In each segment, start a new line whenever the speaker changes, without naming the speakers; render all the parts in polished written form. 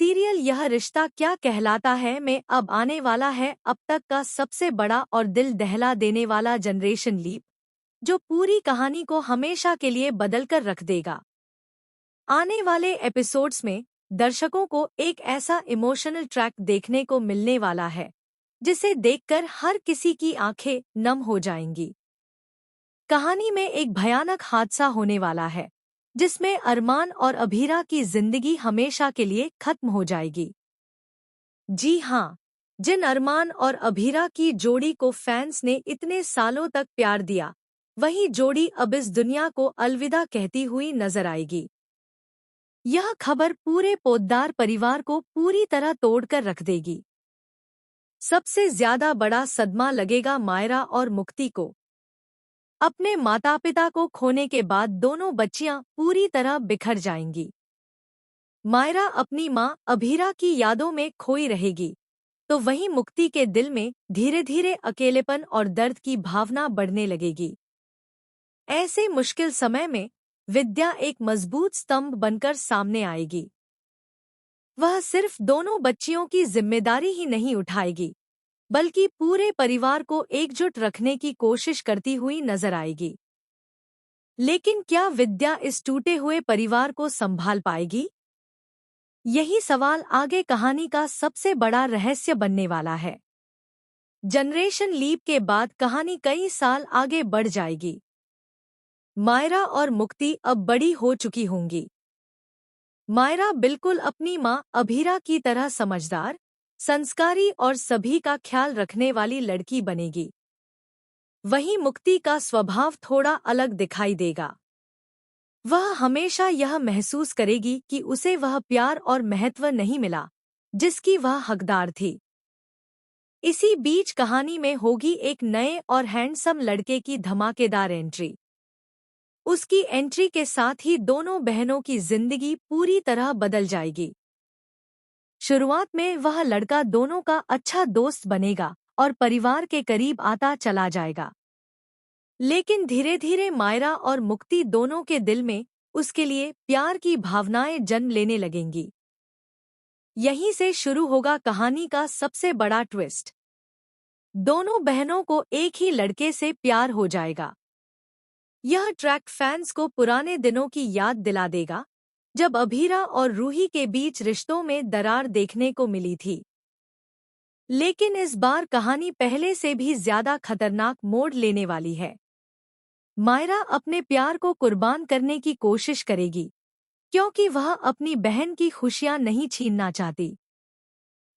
Serial यह रिश्ता क्या कहलाता है में अब आने वाला है अब तक का सबसे बड़ा और दिल दहला देने वाला जनरेशन लीप, जो पूरी कहानी को हमेशा के लिए बदल कर रख देगा। आने वाले एपिसोड्स में दर्शकों को एक ऐसा इमोशनल ट्रैक देखने को मिलने वाला है जिसे देखकर हर किसी की आंखें नम हो जाएंगी। कहानी में एक भयानक हादसा होने वाला है जिसमें अरमान और अभीरा की जिंदगी हमेशा के लिए खत्म हो जाएगी। जी हाँ, जिन अरमान और अभीरा की जोड़ी को फैंस ने इतने सालों तक प्यार दिया, वही जोड़ी अब इस दुनिया को अलविदा कहती हुई नजर आएगी। यह खबर पूरे पोद्दार परिवार को पूरी तरह तोड़कर रख देगी। सबसे ज्यादा बड़ा सदमा लगेगा मायरा और मुक्ति को। अपने माता पिता को खोने के बाद दोनों बच्चियां पूरी तरह बिखर जाएंगी। मायरा अपनी मां अभीरा की यादों में खोई रहेगी, तो वहीं मुक्ति के दिल में धीरे धीरे अकेलेपन और दर्द की भावना बढ़ने लगेगी। ऐसे मुश्किल समय में विद्या एक मजबूत स्तंभ बनकर सामने आएगी। वह सिर्फ दोनों बच्चियों की जिम्मेदारी ही नहीं उठाएगी, बल्कि पूरे परिवार को एकजुट रखने की कोशिश करती हुई नजर आएगी। लेकिन क्या विद्या इस टूटे हुए परिवार को संभाल पाएगी? यही सवाल आगे कहानी का सबसे बड़ा रहस्य बनने वाला है। जनरेशन लीप के बाद कहानी कई साल आगे बढ़ जाएगी। मायरा और मुक्ति अब बड़ी हो चुकी होंगी। मायरा बिल्कुल अपनी मां अभीरा की तरह समझदार, संस्कारी और सभी का ख्याल रखने वाली लड़की बनेगी। वहीं मुक्ति का स्वभाव थोड़ा अलग दिखाई देगा। वह हमेशा यह महसूस करेगी कि उसे वह प्यार और महत्व नहीं मिला जिसकी वह हकदार थी। इसी बीच कहानी में होगी एक नए और हैंडसम लड़के की धमाकेदार एंट्री। उसकी एंट्री के साथ ही दोनों बहनों की जिंदगी पूरी तरह बदल जाएगी। शुरुआत में वह लड़का दोनों का अच्छा दोस्त बनेगा और परिवार के करीब आता चला जाएगा। लेकिन धीरे धीरे मायरा और मुक्ति दोनों के दिल में उसके लिए प्यार की भावनाएं जन्म लेने लगेंगी। यहीं से शुरू होगा कहानी का सबसे बड़ा ट्विस्ट। दोनों बहनों को एक ही लड़के से प्यार हो जाएगा। यह ट्रैक फैंस को पुराने दिनों की याद दिला देगा, जब अभीरा और रूही के बीच रिश्तों में दरार देखने को मिली थी। लेकिन इस बार कहानी पहले से भी ज्यादा खतरनाक मोड़ लेने वाली है। मायरा अपने प्यार को कुर्बान करने की कोशिश करेगी, क्योंकि वह अपनी बहन की खुशियां नहीं छीनना चाहती।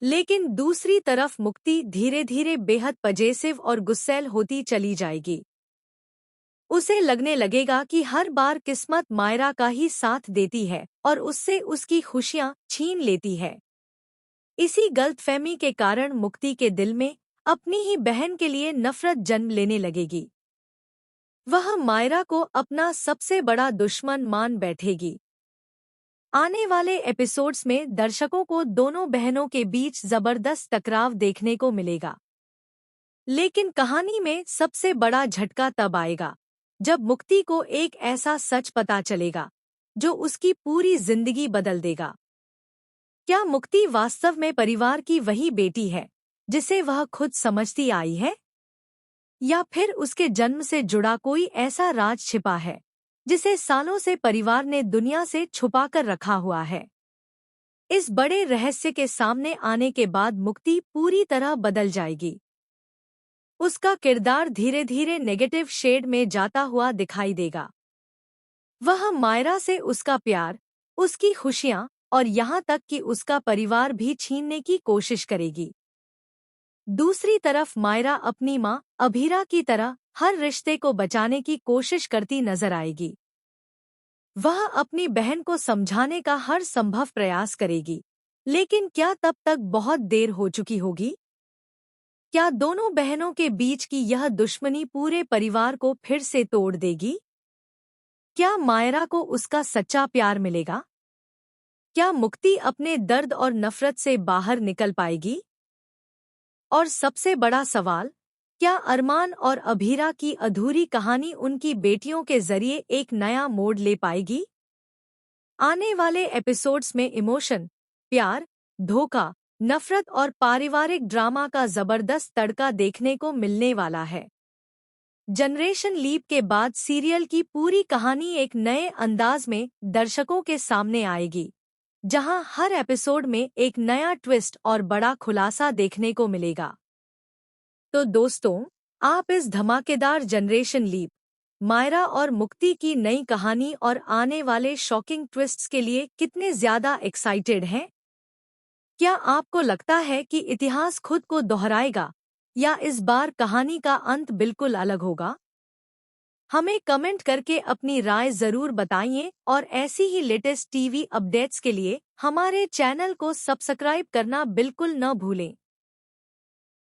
लेकिन दूसरी तरफ मुक्ति धीरे धीरे बेहद पजेसिव और गुस्सैल होती चली जाएगी। उसे लगने लगेगा कि हर बार किस्मत मायरा का ही साथ देती है और उससे उसकी खुशियां छीन लेती है। इसी गलतफहमी के कारण मुक्ति के दिल में अपनी ही बहन के लिए नफरत जन्म लेने लगेगी। वह मायरा को अपना सबसे बड़ा दुश्मन मान बैठेगी। आने वाले एपिसोड्स में दर्शकों को दोनों बहनों के बीच जबरदस्त टकराव देखने को मिलेगा। लेकिन कहानी में सबसे बड़ा झटका तब आएगा जब मुक्ति को एक ऐसा सच पता चलेगा जो उसकी पूरी जिंदगी बदल देगा। क्या मुक्ति वास्तव में परिवार की वही बेटी है जिसे वह खुद समझती आई है, या फिर उसके जन्म से जुड़ा कोई ऐसा राज छिपा है जिसे सालों से परिवार ने दुनिया से छुपा कर रखा हुआ है? इस बड़े रहस्य के सामने आने के बाद मुक्ति पूरी तरह बदल जाएगी। उसका किरदार धीरे धीरे नेगेटिव शेड में जाता हुआ दिखाई देगा। वह मायरा से उसका प्यार, उसकी खुशियां और यहाँ तक कि उसका परिवार भी छीनने की कोशिश करेगी। दूसरी तरफ मायरा अपनी मां अभीरा की तरह हर रिश्ते को बचाने की कोशिश करती नजर आएगी। वह अपनी बहन को समझाने का हर संभव प्रयास करेगी, लेकिन क्या तब तक बहुत देर हो चुकी होगी? क्या दोनों बहनों के बीच की यह दुश्मनी पूरे परिवार को फिर से तोड़ देगी? क्या मायरा को उसका सच्चा प्यार मिलेगा? क्या मुक्ति अपने दर्द और नफरत से बाहर निकल पाएगी? और सबसे बड़ा सवाल, क्या अरमान और अभीरा की अधूरी कहानी उनकी बेटियों के जरिए एक नया मोड़ ले पाएगी? आने वाले एपिसोड्स में इमोशन, प्यार धोखा, नफरत और पारिवारिक ड्रामा का जबरदस्त तड़का देखने को मिलने वाला है। जनरेशन लीप के बाद सीरियल की पूरी कहानी एक नए अंदाज में दर्शकों के सामने आएगी, जहां हर एपिसोड में एक नया ट्विस्ट और बड़ा खुलासा देखने को मिलेगा। तो दोस्तों, आप इस धमाकेदार जनरेशन लीप, मायरा और मुक्ति की नई कहानी और आने वाले शॉकिंग ट्विस्ट्स के लिए कितने ज्यादा एक्साइटेड हैं? क्या आपको लगता है कि इतिहास खुद को दोहराएगा या इस बार कहानी का अंत बिल्कुल अलग होगा? हमें कमेंट करके अपनी राय जरूर बताइए और ऐसी ही लेटेस्ट टीवी अपडेट्स के लिए हमारे चैनल को सब्सक्राइब करना बिल्कुल न भूलें।